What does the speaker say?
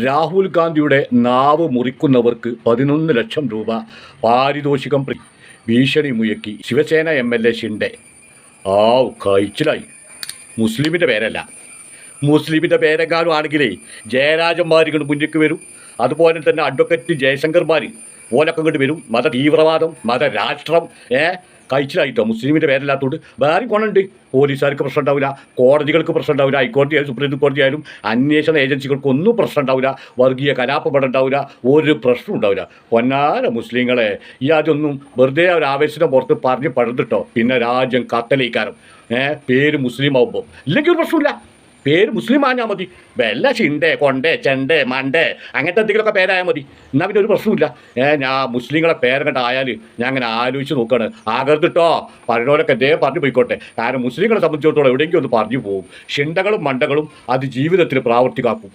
രാഹുൽ ഗാന്ധിയുടെ നാവ് മുറിക്കുന്നവർക്ക് 11 ലക്ഷം രൂപ പാരിതോഷികം ഭീഷണി മുഴക്കി ശിവസേന MLA ഷിൻഡെ. കഴിച്ചിലായി. മുസ്ലിമിൻ്റെ പേരല്ല, മുസ്ലിമിൻ്റെ പേരെങ്ങാനും ആണെങ്കിലേ ജയരാജന്മാർ ഇങ്ങോട്ട് മുന്നിലേക്ക് വരും. അതുപോലെ തന്നെ അഡ്വക്കേറ്റ് ജയശങ്കർമാർ ഓലൊക്കെ ഇങ്ങോട്ട് വരും. മത തീവ്രവാദം, മതരാഷ്ട്രം കഴിച്ചിലായിട്ടോ. മുസ്ലിമിൻ്റെ പേരല്ലാത്തതുകൊണ്ട് വേറെ ഗുണമുണ്ട്. പോലീസുകാർക്ക് പ്രശ്നം ഉണ്ടാവില്ല, കോടതികൾക്ക് പ്രശ്നം ഉണ്ടാവില്ല, ഹൈക്കോടതി ആയാലും സുപ്രീം കോടതി ആയാലും അന്വേഷണ ഏജൻസികൾക്കൊന്നും പ്രശ്നം ഉണ്ടാവില്ല, വർഗീയ കലാപം ഉണ്ടാവില്ല, ഒരു പ്രശ്നം ഉണ്ടാവില്ല. പൊന്നാര മുസ്ലിങ്ങളെ ഈ ആദ്യമൊന്നും വെറുതെ ഒരു ആവേശത്തിന് പുറത്ത് പറഞ്ഞ് പഴുതിട്ടോ പിന്നെ രാജ്യം കത്തലയിക്കാരം. പേര് മുസ്ലിം ആവുമ്പോൾ ഇല്ലെങ്കിൽ ഒരു പ്രശ്നമില്ല. പേര് മുസ്ലിം ആഞ്ഞാൽ മതി. വല്ല ചിണ്ടേ കൊണ്ടേ ചെണ്ടേ മണ്ടേ അങ്ങനത്തെ എന്തെങ്കിലുമൊക്കെ പേരായാൽ മതി. എന്നാൽ പിന്നെ ഒരു പ്രശ്നമില്ല. ഞാൻ മുസ്ലിങ്ങളെ പേരങ്ങോട്ട് ആയാൽ ഞാൻ അങ്ങനെ ആലോചിച്ച് നോക്കുകയാണ്. ആകരുതിട്ടോ, പറഞ്ഞവരൊക്കെ പറഞ്ഞു പോയിക്കോട്ടെ. കാരണം മുസ്ലിങ്ങളെ സംബന്ധിച്ചിടത്തോളം എവിടെയെങ്കിലും ഒന്ന് പറഞ്ഞു പോകും. ചിണ്ടകളും മണ്ടകളും അത് ജീവിതത്തിൽ പ്രാവർത്തികമാക്കും.